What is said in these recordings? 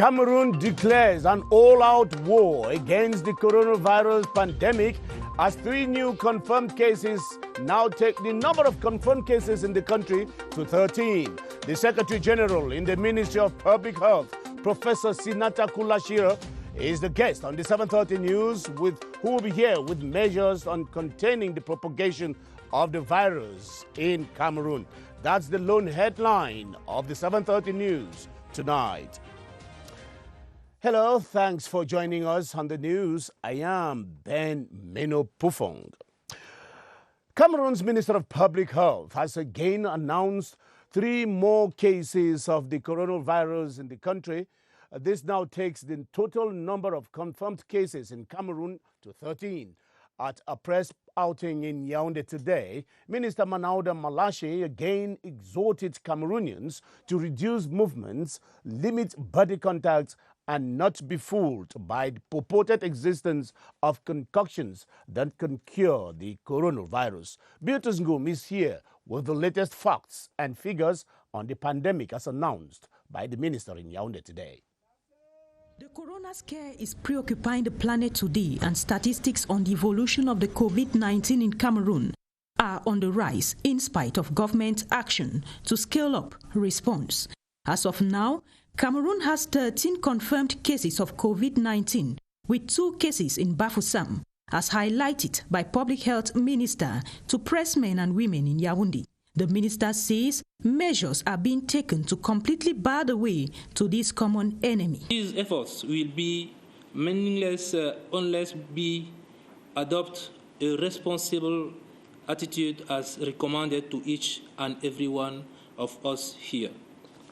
Cameroon declares an all-out war against the coronavirus pandemic as 3 new confirmed cases now take the number of confirmed cases in the country to 13. The Secretary General in the Ministry of Public Health, Professor Sinata Kulashira, is the guest on the 7:30 News, who will be here with measures on containing the propagation of the virus in Cameroon. That's the lone headline of the 7:30 News tonight. Hello, thanks for joining us on the news. I am Ben Meno Pufong. Cameroon's Minister of Public Health has again announced 3 more cases of the coronavirus in the country. This now takes the total number of confirmed cases in Cameroon to 13. At a press outing in Yaoundé today, Minister Manauda Malashi again exhorted Cameroonians to reduce movements, limit body contact, and not be fooled by the purported existence of concoctions that can cure the coronavirus. Beatrice Ngum is here with the latest facts and figures on the pandemic as announced by the minister in Yaoundé today. The corona scare is preoccupying the planet today, and statistics on the evolution of the COVID-19 in Cameroon are on the rise in spite of government action to scale up response. As of now, Cameroon has 13 confirmed cases of COVID-19, with 2 cases in Bafoussam, as highlighted by Public Health Minister to pressmen and women in Yaoundé. The minister says measures are being taken to completely bar the way to this common enemy. These efforts will be meaningless unless we adopt a responsible attitude as recommended to each and every one of us here.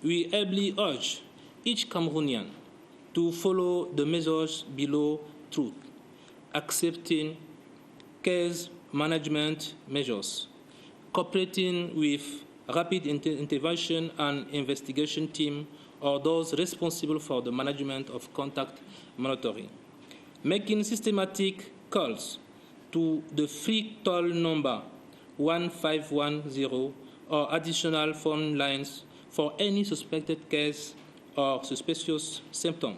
We ably urge each Cameroonian to follow the measures below through accepting case management measures, cooperating with rapid intervention and investigation team or those responsible for the management of contact monitoring, making systematic calls to the free toll number 1510 or additional phone lines for any suspected case or suspicious symptom.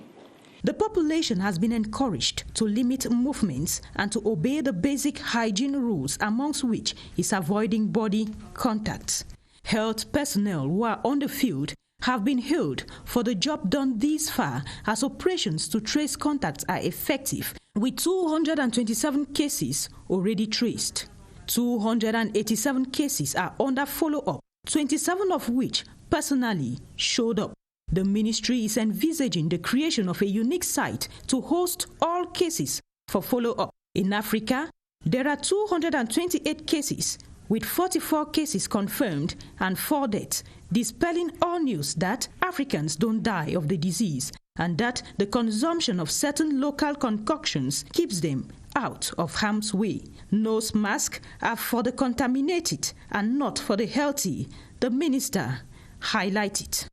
The population has been encouraged to limit movements and to obey the basic hygiene rules, amongst which is avoiding body contacts. Health personnel who are on the field have been hailed for the job done this far, as operations to trace contacts are effective, with 227 cases already traced. 287 cases are under follow-up, 27 of which personally showed up. The ministry is envisaging the creation of a unique site to host all cases for follow-up. In Africa, there are 228 cases, with 44 cases confirmed and 4 deaths, dispelling all news that Africans don't die of the disease and that the consumption of certain local concoctions keeps them out of harm's way. Nose masks are for the contaminated and not for the healthy, the minister highlighted.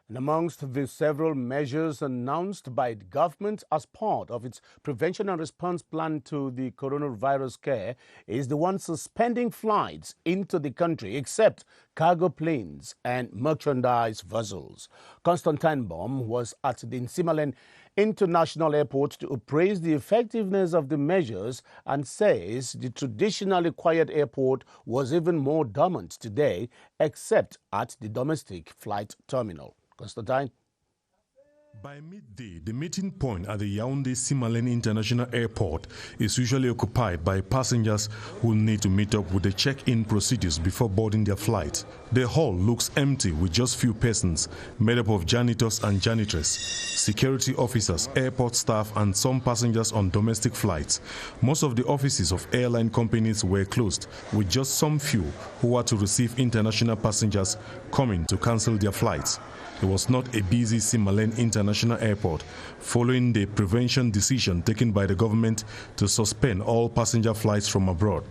And amongst the several measures announced by the government as part of its prevention and response plan to the coronavirus scare is the one suspending flights into the country except cargo planes and merchandise vessels. Constantine Baum was at the Nsimalen International Airport to appraise the effectiveness of the measures and says the traditionally quiet airport was even more dormant today except at the domestic flight terminal. Constantine. By midday, the meeting point at the Yaoundé-Nsimalen International Airport is usually occupied by passengers who need to meet up with the check-in procedures before boarding their flight. The hall looks empty with just few persons made up of janitors and janitresses, security officers, airport staff, and some passengers on domestic flights. Most of the offices of airline companies were closed, with just some few who are to receive international passengers coming to cancel their flights. It was not a busy Nsimalen International Airport, following the prevention decision taken by the government to suspend all passenger flights from abroad.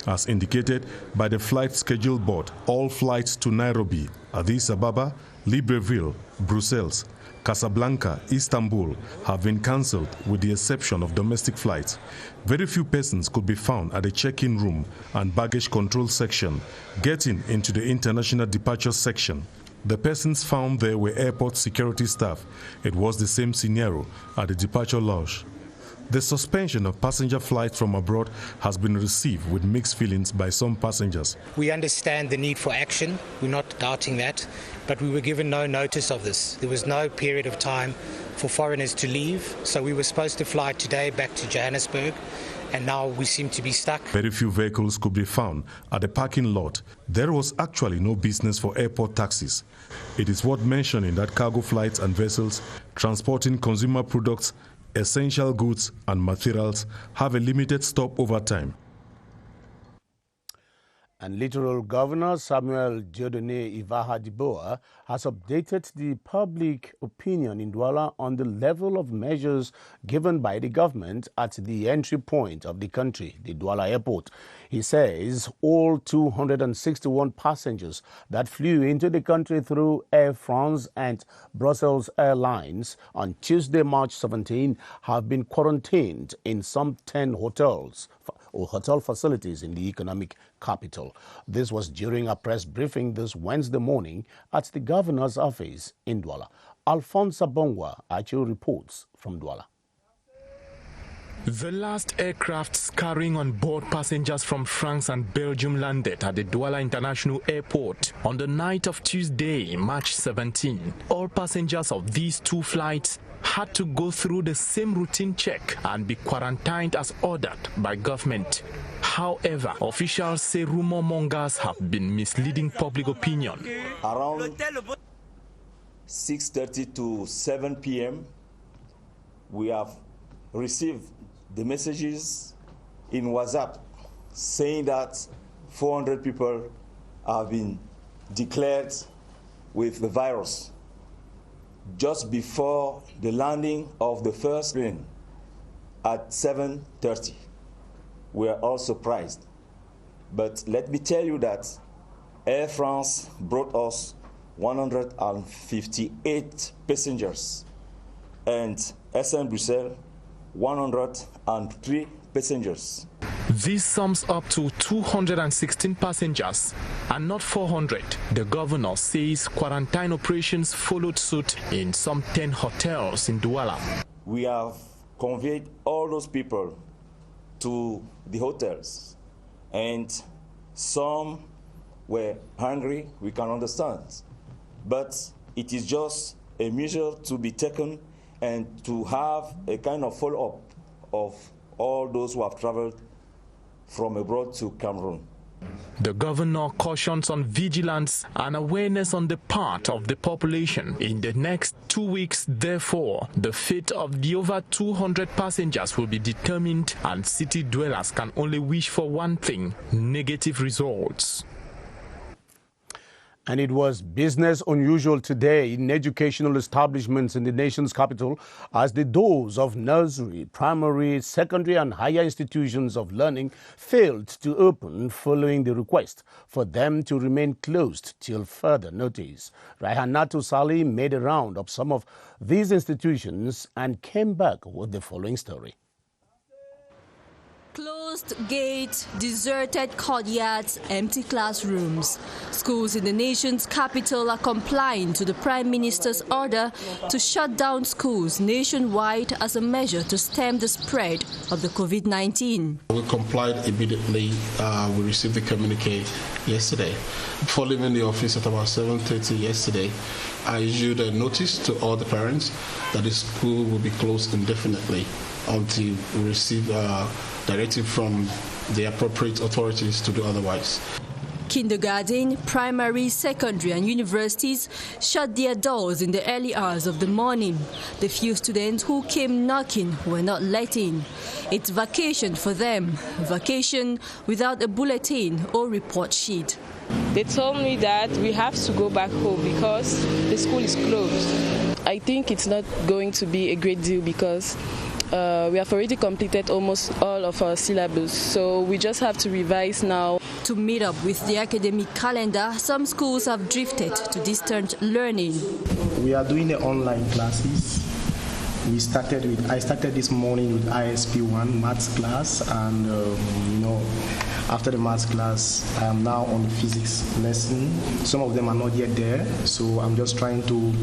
As indicated by the Flight Schedule Board, all flights to Nairobi, Addis Ababa, Libreville, Brussels, Casablanca, Istanbul have been cancelled with the exception of domestic flights. Very few persons could be found at the check-in room and baggage control section, getting into the international departure section. The persons found there were airport security staff. It was the same scenario at the departure lounge. The suspension of passenger flights from abroad has been received with mixed feelings by some passengers. We understand the need for action. We're not doubting that, but we were given no notice of this. There was no period of time for foreigners to leave, so we were supposed to fly today back to Johannesburg, and now we seem to be stuck. Very few vehicles could be found at the parking lot. There was actually no business for airport taxis. It is worth mentioning that cargo flights and vessels transporting consumer products, essential goods and materials have a limited stopover time. And Littoral Governor Samuel Dieudonné Ivahadiboa has updated the public opinion in Douala on the level of measures given by the government at the entry point of the country, the Douala Airport. He says all 261 passengers that flew into the country through Air France and Brussels Airlines on Tuesday, March 17, have been quarantined in some 10 hotels or hotel facilities in the economic capital. This was during a press briefing this Wednesday morning at the governor's office in Douala. Alphonse Bongwa actually reports from Douala. The last aircrafts carrying on board passengers from France and Belgium landed at the Douala International Airport on the night of Tuesday, March 17. All passengers of these two flights had to go through the same routine check and be quarantined as ordered by government. However, officials say rumor mongers have been misleading public opinion. Around 6:30 to 7 p.m., we have received the messages in WhatsApp saying that 400 people have been declared with the virus. Just before the landing of the first plane at 7:30. We are all surprised. But let me tell you that Air France brought us 158 passengers and SN Brussels 103 passengers. This sums up to 216 passengers and not 400. The governor says quarantine operations followed suit in some 10 hotels in Douala. We have conveyed all those people to the hotels, and some were hungry, we can understand. But it is just a measure to be taken and to have a kind of follow-up of all those who have traveled from abroad to Cameroon. The governor cautions on vigilance and awareness on the part of the population. In the next 2 weeks, therefore, the fate of the over 200 passengers will be determined, and city dwellers can only wish for one thing: negative results. And it was business unusual today in educational establishments in the nation's capital as the doors of nursery, primary, secondary and higher institutions of learning failed to open following the request for them to remain closed till further notice. Raihanatu Sali made a round of some of these institutions and came back with the following story. Closed gates, deserted courtyards, empty classrooms. Schools in the nation's capital are complying to the Prime Minister's order to shut down schools nationwide as a measure to stem the spread of the COVID-19. We complied immediately. We received the communique yesterday. Before leaving the office at about 7:30 yesterday, I issued a notice to all the parents that the school will be closed indefinitely until we receive directive from the appropriate authorities to do otherwise. Kindergarten, primary, secondary and universities shut their doors in the early hours of the morning. The few students who came knocking were not let in. It's vacation for them, vacation without a bulletin or report sheet. They told me that we have to go back home because the school is closed. I think it's not going to be a great deal because we have already completed almost all of our syllabus, so we just have to revise now. To meet up with the academic calendar, some schools have drifted to distant learning. We are doing the online classes. I started this morning with ISP1 maths class, and After the maths class, I am now on the physics lesson. Some of them are not yet there, so I'm just trying to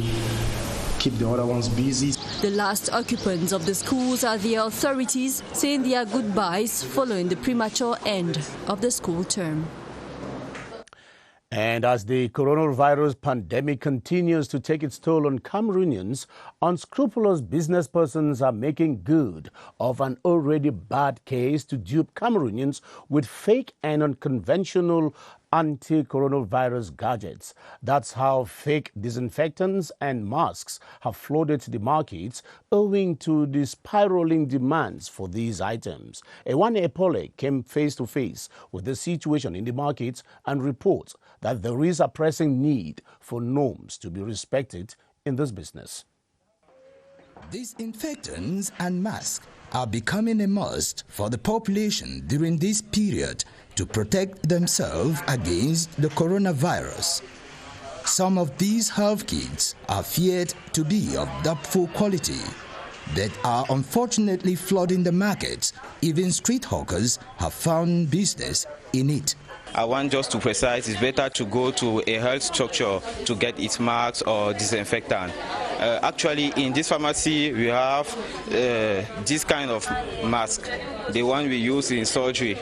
keep the other ones busy. The last occupants of the schools are the authorities saying their goodbyes following the premature end of the school term. And as the coronavirus pandemic continues to take its toll on Cameroonians, unscrupulous business persons are making good of an already bad case to dupe Cameroonians with fake and unconventional anti-coronavirus gadgets. That's how fake disinfectants and masks have flooded the markets owing to the spiraling demands for these items. Ewane Epole came face to face with the situation in the markets and reports that there is a pressing need for norms to be respected in this business. Disinfectants and masks are becoming a must for the population during this period to protect themselves against the coronavirus. Some of these health kits are feared to be of doubtful quality, but are unfortunately flooding the markets. Even street hawkers have found business in it. I want just to precise, it's better to go to a health structure to get its masks or disinfectant. Actually, in this pharmacy, we have this kind of mask, the one we use in surgery.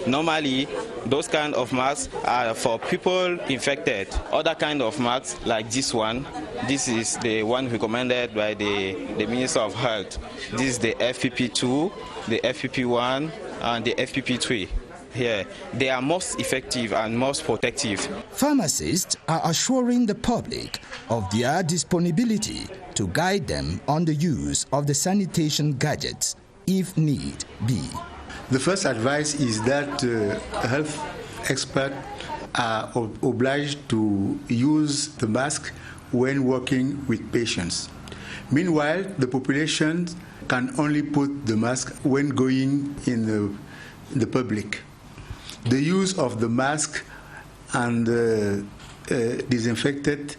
Normally, those kind of masks are for people infected. Other kind of masks, like this one, this is the one recommended by the Minister of Health. This is the FPP2, the FPP1, and the FPP3. Here, they are most effective and most protective. Pharmacists are assuring the public of their disponibility to guide them on the use of the sanitation gadgets, if need be. The first advice is that health experts are obliged to use the mask when working with patients. Meanwhile, the population can only put the mask when going in the public. The use of the mask and disinfectant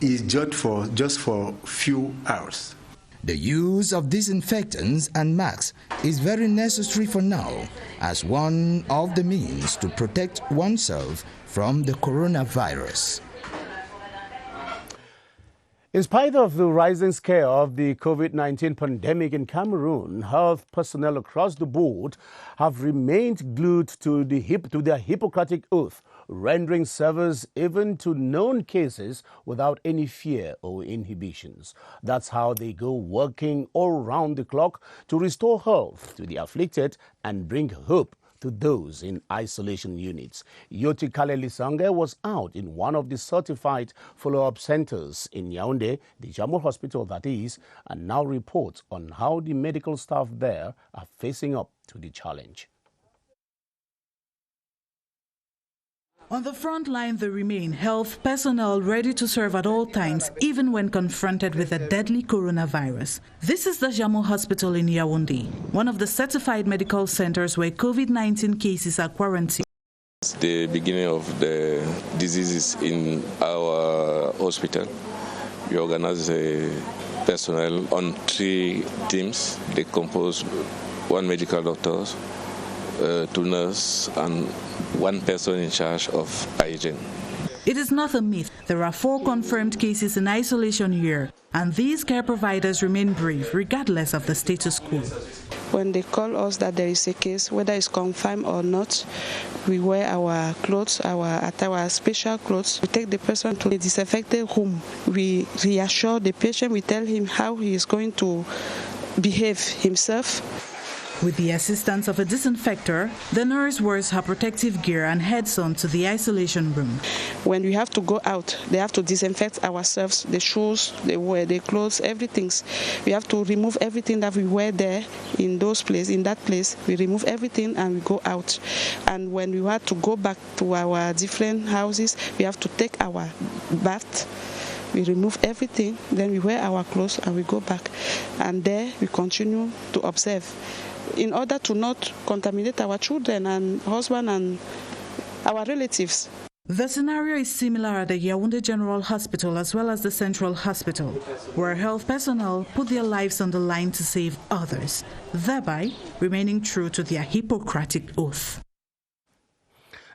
is just for few hours. The use of disinfectants and masks is very necessary for now as one of the means to protect oneself from the coronavirus. In spite of the rising scale of the COVID-19 pandemic in Cameroon, health personnel across the board have remained glued to their Hippocratic oath, rendering service even to known cases without any fear or inhibitions. That's how they go working all round the clock to restore health to the afflicted and bring hope to those in isolation units. Yoti Kalelisange was out in one of the certified follow-up centers in Yaoundé, the Jamal Hospital that is, and now reports on how the medical staff there are facing up to the challenge. On the front line, there remain health personnel ready to serve at all times, even when confronted with a deadly coronavirus. This is the Jamal Hospital in Yaoundé, one of the certified medical centers where COVID-19 cases are quarantined. The beginning of the diseases in our hospital, we organize personnel on 3 teams. They compose 1 medical doctor, 2 nurses, and 1 person in charge of hygiene. It is not a myth. There are 4 confirmed cases in isolation here, and these care providers remain brave regardless of the status quo. When they call us that there is a case, whether it's confirmed or not, we wear our clothes, our special clothes. We take the person to the disinfected room. We reassure the patient. We tell him how he is going to behave himself. With the assistance of a disinfector, the nurse wears her protective gear and heads on to the isolation room. When we have to go out, they have to disinfect ourselves, the shoes, they wear, the clothes, everything. We have to remove everything that we wear there in that place. We remove everything and we go out. And when we have to go back to our different houses, we have to take our bath. We remove everything, then we wear our clothes and we go back. And there we continue to observe, in order to not contaminate our children and husband and our relatives. The scenario is similar at the Yaoundé General Hospital as well as the Central Hospital, where health personnel put their lives on the line to save others, thereby remaining true to their Hippocratic oath.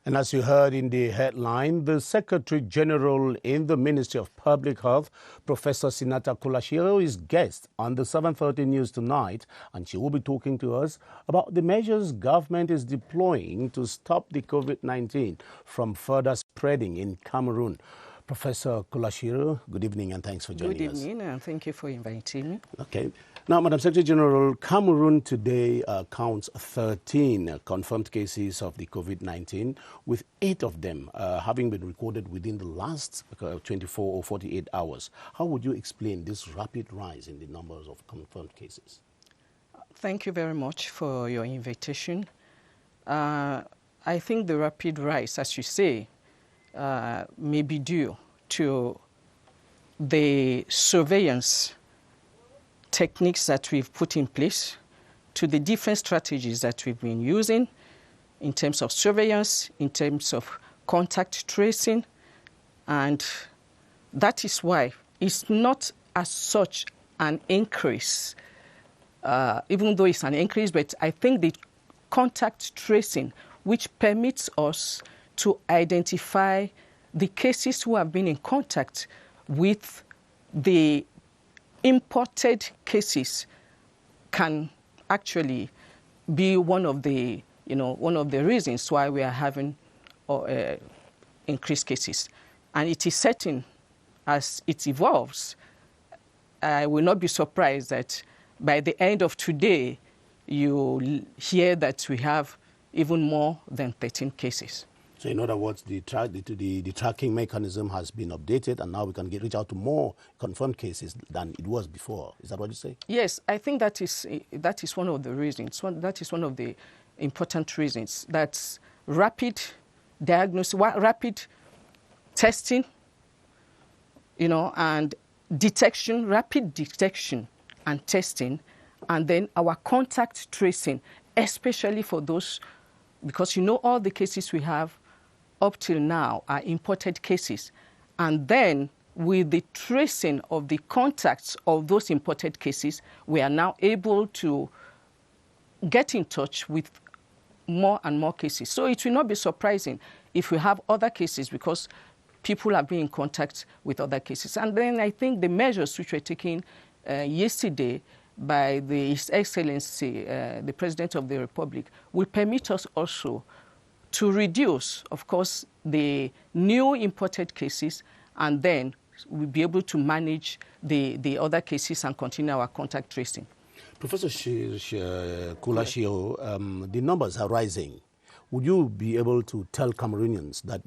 And as you heard in the headline, the Secretary General in the Ministry of Public Health, Professor Sinata Kulashiro, is guest on the 7:30 News tonight, and she will be talking to us about the measures government is deploying to stop the COVID-19 from further spreading in Cameroon. Professor Kulashiro, good evening and thanks for joining us. Good evening and thank you for inviting me. Okay. Now, Madam Secretary General, Cameroon today counts 13 confirmed cases of the COVID-19, with 8 of them having been recorded within the last 24 or 48 hours. How would you explain this rapid rise in the numbers of confirmed cases? Thank you very much for your invitation. I think the rapid rise, as you say, may be due to the surveillance techniques that we've put in place, to the different strategies that we've been using in terms of surveillance, in terms of contact tracing, and that is why it's not as such an increase, even though it's an increase, but I think the contact tracing, which permits us to identify the cases who have been in contact with the imported cases, can actually be one of the reasons why we are having increased cases. And it is certain, as it evolves, I will not be surprised that by the end of today, you'll hear that we have even more than 13 cases. So in other words, the tracking mechanism has been updated, and now we can reach out to more confirmed cases than it was before. Is that what you say? Yes, I think that is one of the reasons. That is one of the important reasons. That's rapid diagnosis, rapid testing, and detection, rapid detection and testing, and then our contact tracing, especially for those, because all the cases we have up till now are imported cases. And then with the tracing of the contacts of those imported cases, we are now able to get in touch with more and more cases. So it will not be surprising if we have other cases, because people have been in contact with other cases. And then I think the measures which were taken yesterday by His Excellency, the President of the Republic, will permit us also to reduce, of course, the new imported cases, and then we'll be able to manage the other cases and continue our contact tracing. Professor Kulashio, the numbers are rising. Would you be able to tell Cameroonians that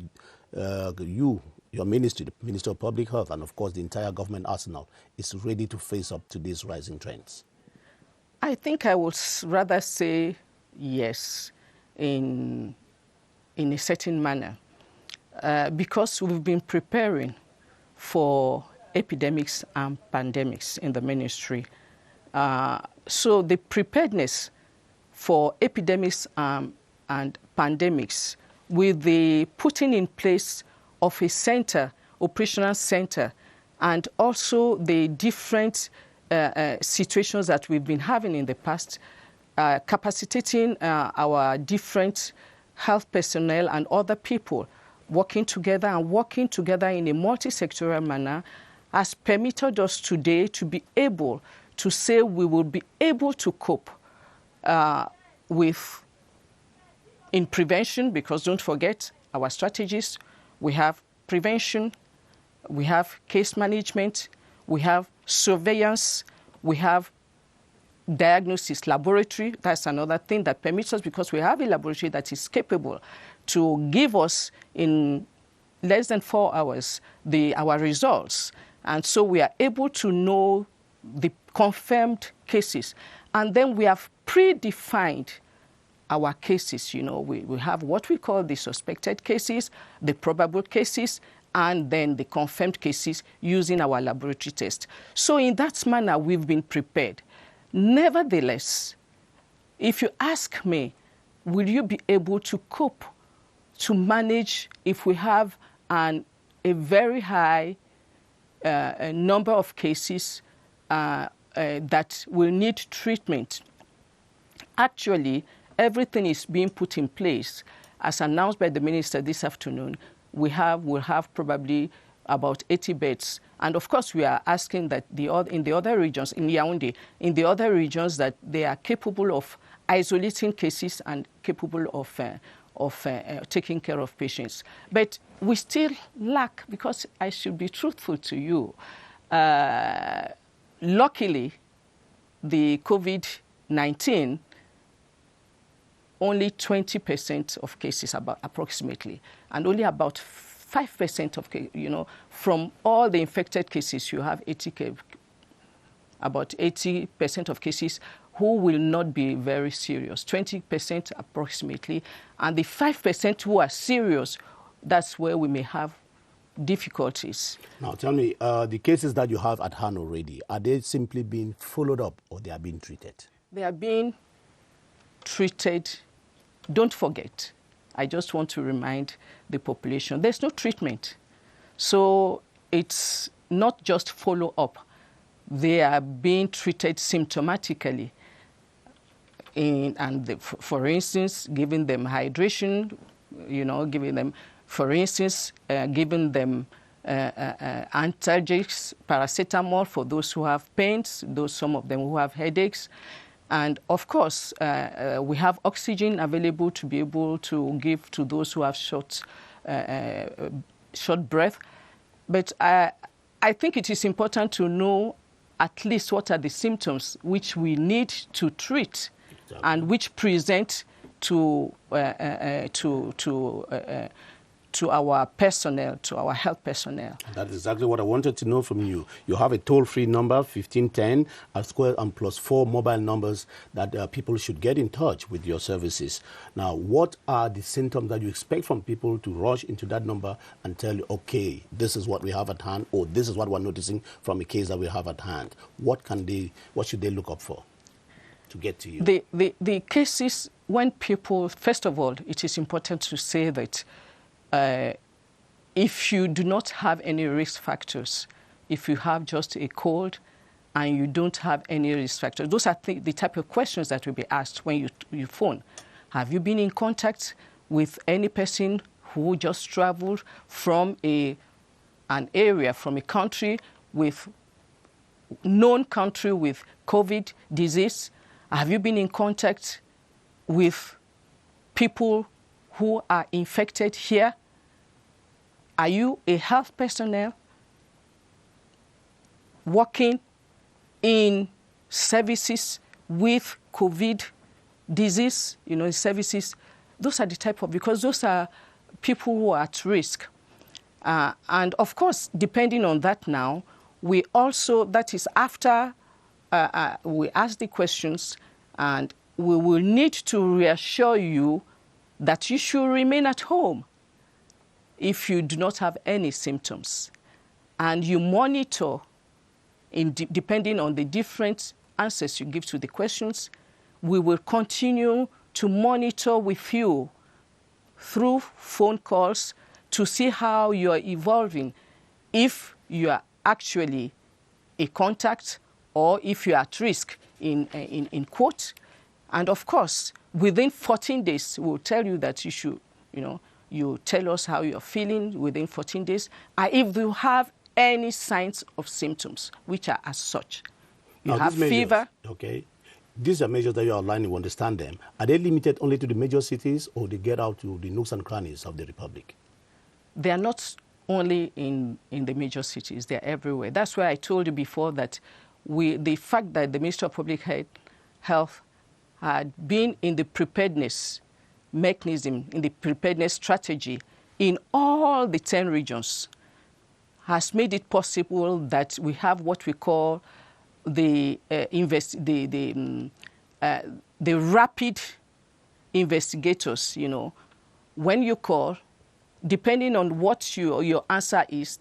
your ministry, the Ministry of Public Health, and of course the entire government arsenal, is ready to face up to these rising trends? I think I would rather say yes, in a certain manner, because we've been preparing for epidemics and pandemics in the ministry. So the preparedness for epidemics and pandemics, with the putting in place of a center, operational center, and also the different situations that we've been having in the past, capacitating our different health personnel and other people working together in a multi-sectoral manner has permitted us today to be able to say we will be able to cope in prevention, because don't forget our strategies. We have prevention, we have case management, we have surveillance, we have diagnosis laboratory. That's another thing that permits us, because we have a laboratory that is capable to give us in less than 4 hours our results. And so we are able to know the confirmed cases. And then we have predefined our cases. We have what we call the suspected cases, the probable cases, and then the confirmed cases using our laboratory test. So in that manner, we've been prepared. Nevertheless, if you ask me, will you be able to cope to manage if we have a very high number of cases that will need treatment. Actually, everything is being put in place. As announced by the minister this afternoon, we'll have probably about 80 beds. And of course, we are asking that in the other regions, in Yaoundé, in the other regions, that they are capable of isolating cases and capable of taking care of patients. But we still lack, because I should be truthful to you, luckily, the COVID-19, only 20% of cases, approximately, and only about 5% of, from all the infected cases, you have about 80% of cases who will not be very serious, 20% approximately, and the 5% who are serious, that's where we may have difficulties. Now, tell me, the cases that you have at hand already, are they simply being followed up or they are being treated? They are being treated. Don't forget, I just want to remind the population, there's no treatment. So it's not just follow-up. They are being treated symptomatically. For instance, giving them hydration, giving them, for instance, giving them antalgics, paracetamol for those who have pains, some of them who have headaches. And of course, we have oxygen available to be able to give to those who have short breath. But I think it is important to know at least what are the symptoms which we need to treat, exactly, and which present to our personnel, to our health personnel. That's exactly what I wanted to know from you. You have a toll-free number, 1510, and +4 mobile numbers that people should get in touch with your services. Now, what are the symptoms that you expect from people to rush into that number and tell you, okay, this is what we have at hand, or this is what we're noticing from a case that we have at hand? What should they look up for to get to you? The cases, when people, first of all, it is important to say that if you do not have any risk factors, if you have just a cold and you don't have any risk factors, those are the type of questions that will be asked when you phone. Have you been in contact with any person who just traveled from an area, from a country with known country with COVID disease? Have you been in contact with people who are infected here? Are you a health personnel working in services with COVID disease, services? Those are the type of, because those are people who are at risk. And of course, depending on that now, we also, that is after we ask the questions, and we will need to reassure you that you should remain at home if you do not have any symptoms. And you monitor, depending on the different answers you give to the questions, we will continue to monitor with you through phone calls to see how you are evolving, if you are actually a contact or if you are at risk in quote. And of course, within 14 days, we'll tell you that you should, you tell us how you're feeling within 14 days. And if you have any signs of symptoms, which are as such, you have fever. Okay. These are measures that you're outlining, we understand them. Are they limited only to the major cities, or they get out to the nooks and crannies of the Republic? They are not only in the major cities, they're everywhere. That's why I told you before that the fact that the Ministry of Public Health had been in the preparedness mechanism, in the preparedness strategy in all the 10 regions has made it possible that we have what we call the rapid investigators. When you call, depending on what your answer is,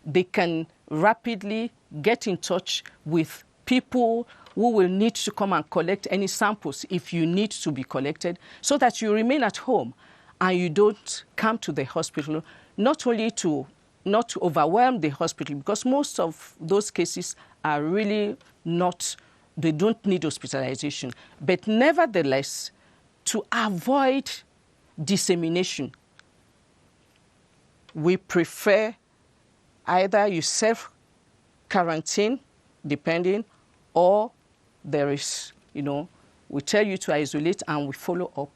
they can rapidly get in touch with people who will need to come and collect any samples if you need to be collected, so that you remain at home. and you don't come to the hospital, not only not to overwhelm the hospital, because most of those cases are really not, they don't need hospitalization, but nevertheless, to avoid dissemination, we prefer either you self-quarantine, depending, or there is, we tell you to isolate and we follow up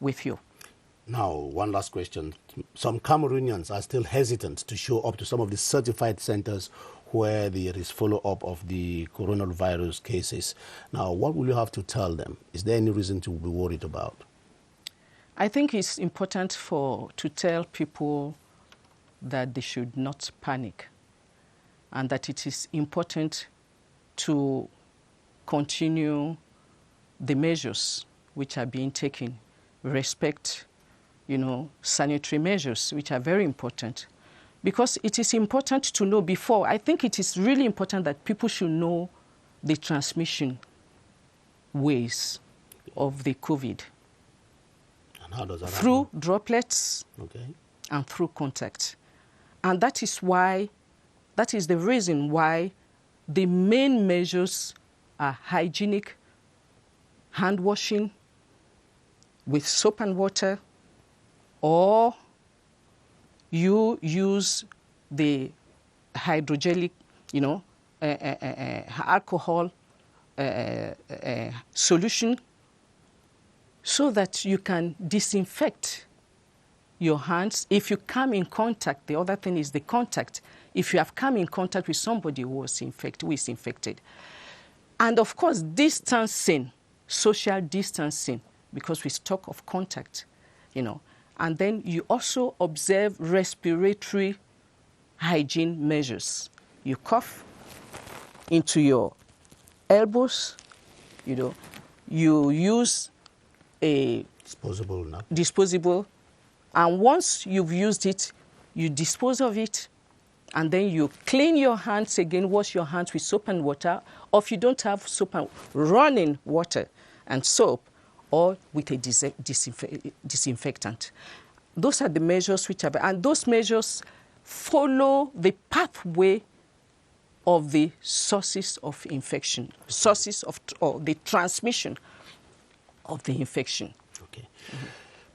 with you. Now, one last question. Some Cameroonians are still hesitant to show up to some of the certified centers where there is follow-up of the coronavirus cases. Now, what will you have to tell them? Is there any reason to be worried about? I think it's important to tell people that they should not panic, and that it is important to continue the measures which are being taken, respect, sanitary measures, which are very important. Because it is important to know before. I think it is really important that people should know the transmission ways of the COVID. And how does that happen? Through droplets, and through contact. And that is the reason why the main measures are hygienic, hand washing with soap and water, or you use the hydrogelic, alcohol solution, so that you can disinfect your hands. If you come in contact, the other thing is the contact. If you have come in contact with somebody who is infected. And of course, distancing, social distancing, because we talk of contact, And then you also observe respiratory hygiene measures. You cough into your elbows, you use a disposable, and once you've used it, you dispose of it, and then you clean your hands again, wash your hands with soap and water, or if you don't have soap and running water and soap, or with a disinfectant. Those are the measures which are, and those measures follow the pathway of the sources of infection, or the transmission of the infection. Okay.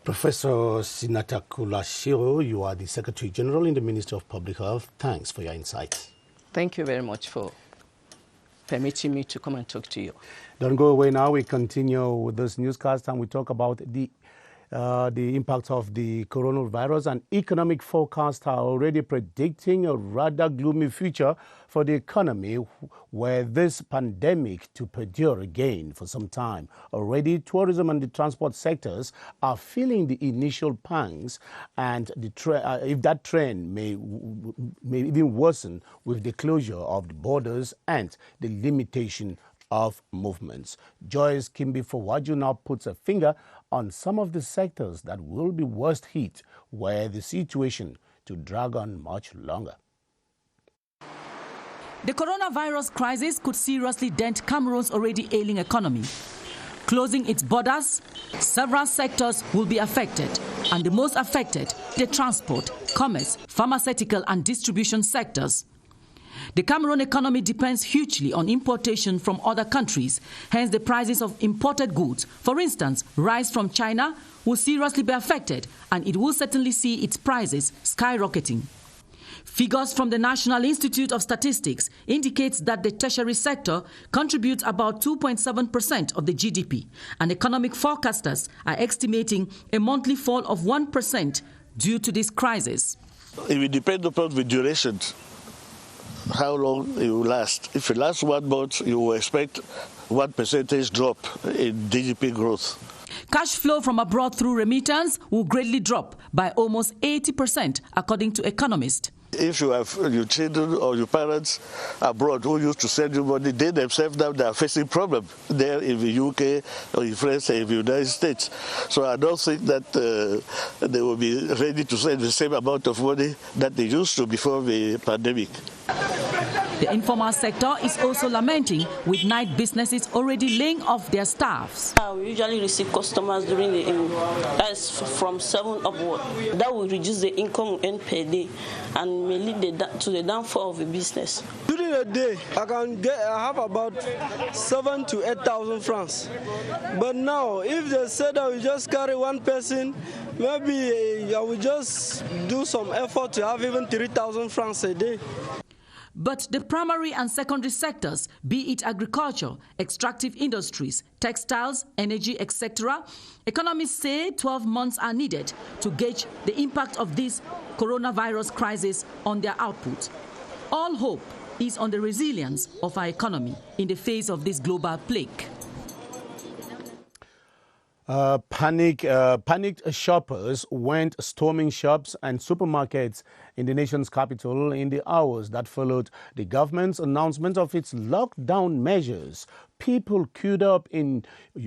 Professor Sinata Kulashiro, you are the Secretary General in the Ministry of Public Health. Thanks for your insights. Thank you very much for permitting me to come and talk to you. Don't go away now. We continue with this newscast and we talk about the impact of the coronavirus. And economic forecasts are already predicting a rather gloomy future for the economy, where this pandemic to perdure again for some time. Already, tourism and the transport sectors are feeling the initial pangs, and if that trend may even worsen with the closure of the borders and the limitation of movements. Joyce Kimbi-Fawaju now puts a finger on some of the sectors that will be worst hit, where the situation to drag on much longer. The coronavirus crisis could seriously dent Cameroon's already ailing economy. Closing its borders, several sectors will be affected, and the most affected, the transport, commerce, pharmaceutical and distribution sectors. The Cameroon economy depends hugely on importation from other countries, hence the prices of imported goods, for instance, rice from China, will seriously be affected, and it will certainly see its prices skyrocketing. Figures from the National Institute of Statistics indicates that the tertiary sector contributes about 2.7% of the GDP, and economic forecasters are estimating a monthly fall of 1% due to this crisis. It will depend upon the duration, how long it will last. If it lasts 1 month, you will expect 1% drop in GDP growth. Cash flow from abroad through remittance will greatly drop by almost 80%, according to economists. If you have your children or your parents abroad who used to send you money, they themselves now they are facing problems there in the UK or in France or in the United States. So I don't think that they will be ready to send the same amount of money that they used to before the pandemic. The informal sector is also lamenting, with night businesses already laying off their staffs. We usually receive customers during the that's from 7 upward. That will reduce the income we earn per day and may lead to the downfall of the business. During the day, I have about 7,000 to 8,000 francs. But now, if they say that we just carry one person, maybe I will just do some effort to have even 3,000 francs a day. But the primary and secondary sectors, be it agriculture, extractive industries, textiles, energy, etc., economists say 12 months are needed to gauge the impact of this coronavirus crisis on their output. All hope is on the resilience of our economy in the face of this global plague. Panicked shoppers went storming shops and supermarkets in the nation's capital in the hours that followed the government's announcement of its lockdown measures. People queued up in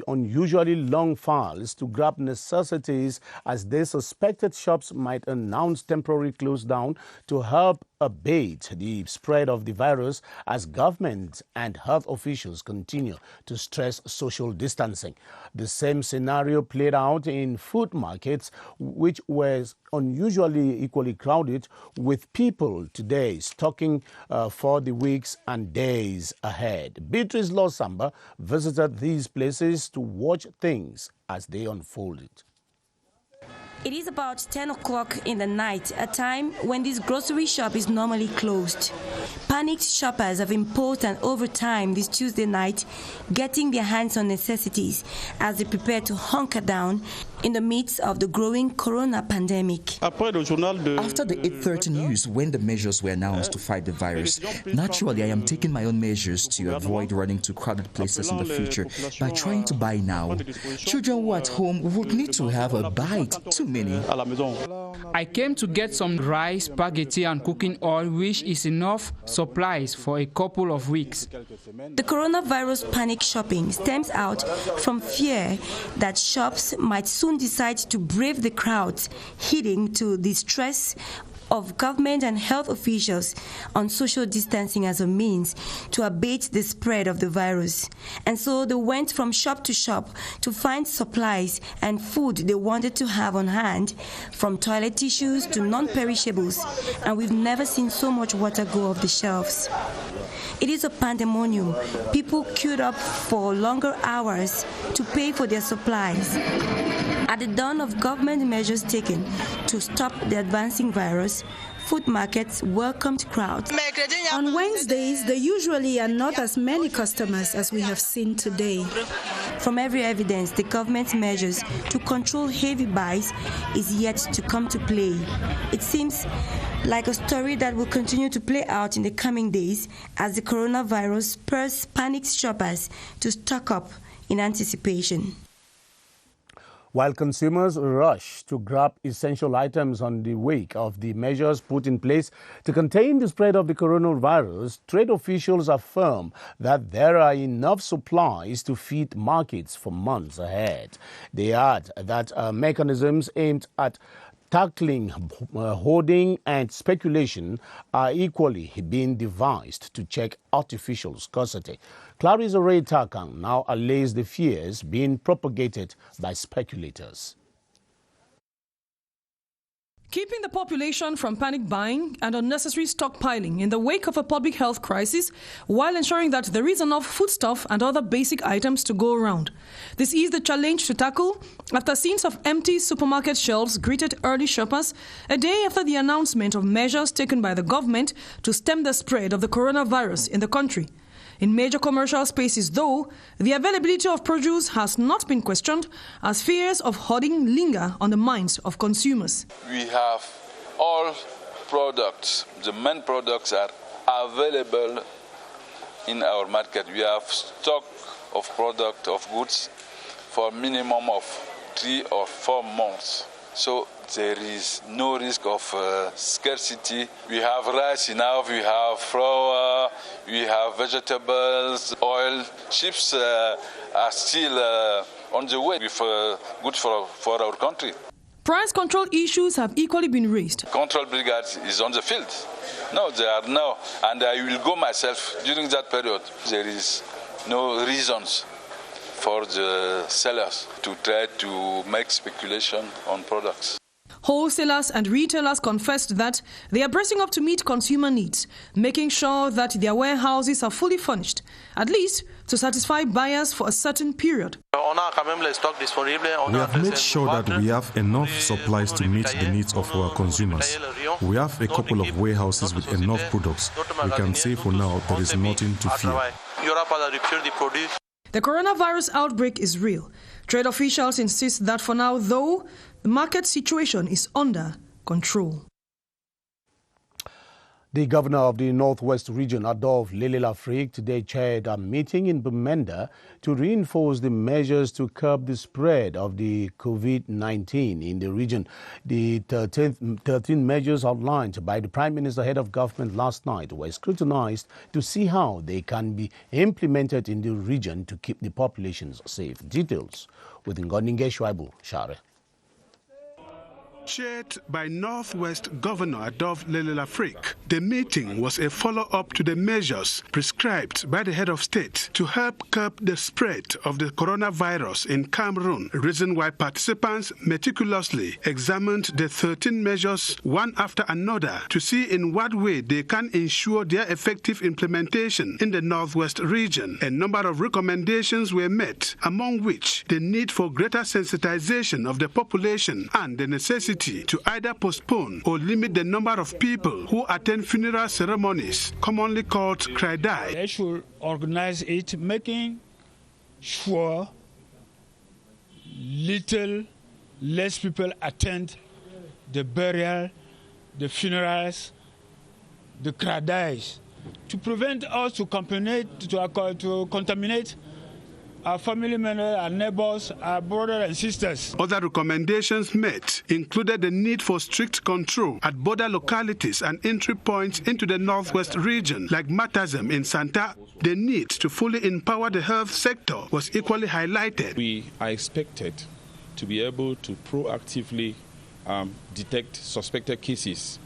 unusually long files to grab necessities as they suspected shops might announce temporary close down to help abate the spread of the virus as government and health officials continue to stress social distancing. The same scenario played out in food markets, which was unusually equally crowded, with people today stocking for the weeks and days ahead. Beatrice Losamba visited these places to watch things as they unfolded. It is about 10 o'clock in the night, a time when this grocery shop is normally closed. Panicked shoppers have imposed an overtime this Tuesday night, getting their hands on necessities as they prepare to hunker down in the midst of the growing corona pandemic. After the 8:30 news, when the measures were announced to fight the virus, naturally I am taking my own measures to avoid running to crowded places in the future by trying to buy now. Children who are at home would need to have a bite, too many. I came to get some rice, spaghetti and cooking oil, which is enough supplies for a couple of weeks. The coronavirus panic shopping stems out from fear that shops might soon decide to brave the crowds, heeding to the stress of government and health officials on social distancing as a means to abate the spread of the virus. And so they went from shop to shop to find supplies and food they wanted to have on hand, from toilet tissues to non-perishables, and we've never seen so much water go off the shelves. It is a pandemonium. People queued up for longer hours to pay for their supplies. At the dawn of government measures taken to stop the advancing virus, food markets welcomed crowds. On Wednesdays, there usually are not as many customers as we have seen today. From every evidence, the government's measures to control heavy buys is yet to come to play. It seems like a story that will continue to play out in the coming days as the coronavirus spurs panicked shoppers to stock up in anticipation. While consumers rush to grab essential items on the wake of the measures put in place to contain the spread of the coronavirus, trade officials affirm that there are enough supplies to feed markets for months ahead. They add that mechanisms aimed at tackling hoarding and speculation are equally being devised to check artificial scarcity. Clarice Ray Takan now allays the fears being propagated by speculators. Keeping the population from panic buying and unnecessary stockpiling in the wake of a public health crisis, while ensuring that there is enough foodstuff and other basic items to go around. This is the challenge to tackle after scenes of empty supermarket shelves greeted early shoppers a day after the announcement of measures taken by the government to stem the spread of the coronavirus in the country. In major commercial spaces, though, the availability of produce has not been questioned as fears of hoarding linger on the minds of consumers. We have all products, the main products are available in our market. We have stock of product, of goods for minimum of 3 or 4 months. So there is no risk of scarcity. We have rice enough, we have flour, we have vegetables, oil. Ships are still on the way with goods for our country. Price control issues have equally been raised. Control brigade is on the field. No, there are no. And I will go myself during that period. There is no reasons for the sellers to try to make speculation on products. Wholesalers and retailers confessed that they are bracing up to meet consumer needs, making sure that their warehouses are fully furnished, at least to satisfy buyers for a certain period. We have made sure that we have enough supplies to meet the needs of our consumers. We have a couple of warehouses with enough products. We can say for now there is nothing to fear. The coronavirus outbreak is real. Trade officials insist that for now, though, the market situation is under control. The governor of the Northwest region, Adolphe Lelelafrique, today chaired a meeting in Bamenda to reinforce the measures to curb the spread of the COVID-19 in the region. The 13 measures outlined by the Prime Minister head of government last night were scrutinized to see how they can be implemented in the region to keep the populations safe. Details with Ngoninge Shwaibu Share. Chaired by Northwest Governor Adolphe Lelelafrique, the meeting was a follow-up to the measures prescribed by the head of state to help curb the spread of the coronavirus in Cameroon, a reason why participants meticulously examined the 13 measures one after another to see in what way they can ensure their effective implementation in the Northwest region. A number of recommendations were met, among which the need for greater sensitization of the population and the necessity to either postpone or limit the number of people who attend funeral ceremonies, commonly called cry-die. They should organize it, making sure less people attend the burial, the funerals, the cry-dies, to prevent us to contaminate our family members, our neighbors, our brothers and sisters. Other recommendations met included the need for strict control at border localities and entry points into the Northwest region, like Matazem in Santa. The need to fully empower the health sector was equally highlighted. We are expected to be able to proactively detect suspected cases.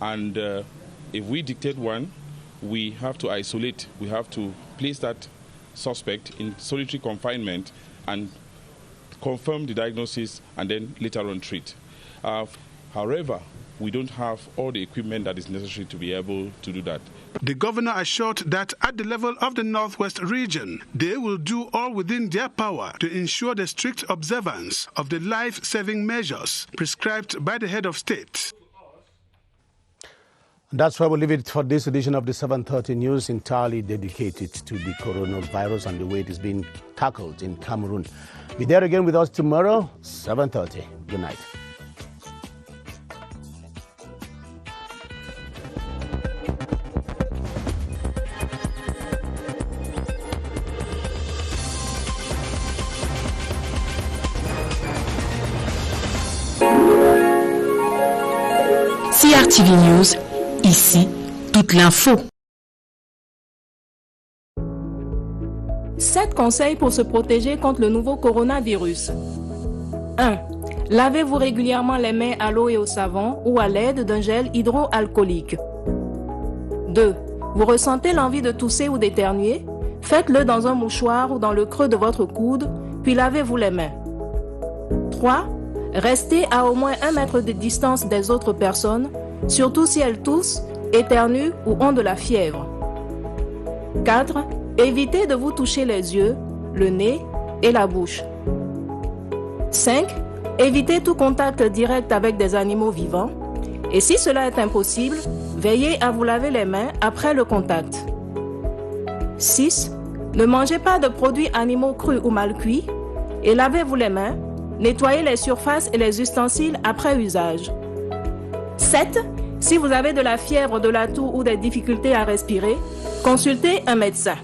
And if we detect one, we have to isolate. We have to place that suspect in solitary confinement and confirm the diagnosis and then later on treat. However, we don't have all the equipment that is necessary to be able to do that. The governor assured that at the level of the Northwest region, they will do all within their power to ensure the strict observance of the life-saving measures prescribed by the head of state. That's why we'll leave it for this edition of the 7:30 News, entirely dedicated to the coronavirus and the way it is being tackled in Cameroon. Be there again with us tomorrow, 7:30. Good night. CRTV News. Ici, toute l'info. 7 conseils pour se protéger contre le nouveau coronavirus. 1. Lavez-vous régulièrement les mains à l'eau et au savon ou à l'aide d'un gel hydroalcoolique. 2. Vous ressentez l'envie de tousser ou d'éternuer? Faites-le dans un mouchoir ou dans le creux de votre coude, puis lavez-vous les mains. 3. Restez à au moins 1 mètre de distance des autres personnes, surtout si elles toussent, éternuent ou ont de la fièvre. 4. Évitez de vous toucher les yeux, le nez et la bouche. 5. Évitez tout contact direct avec des animaux vivants. Et si cela est impossible, veillez à vous laver les mains après le contact. 6. Ne mangez pas de produits animaux crus ou mal cuits et lavez-vous les mains. Nettoyez les surfaces et les ustensiles après usage. 7. Si vous avez de la fièvre, de la toux ou des difficultés à respirer, consultez un médecin.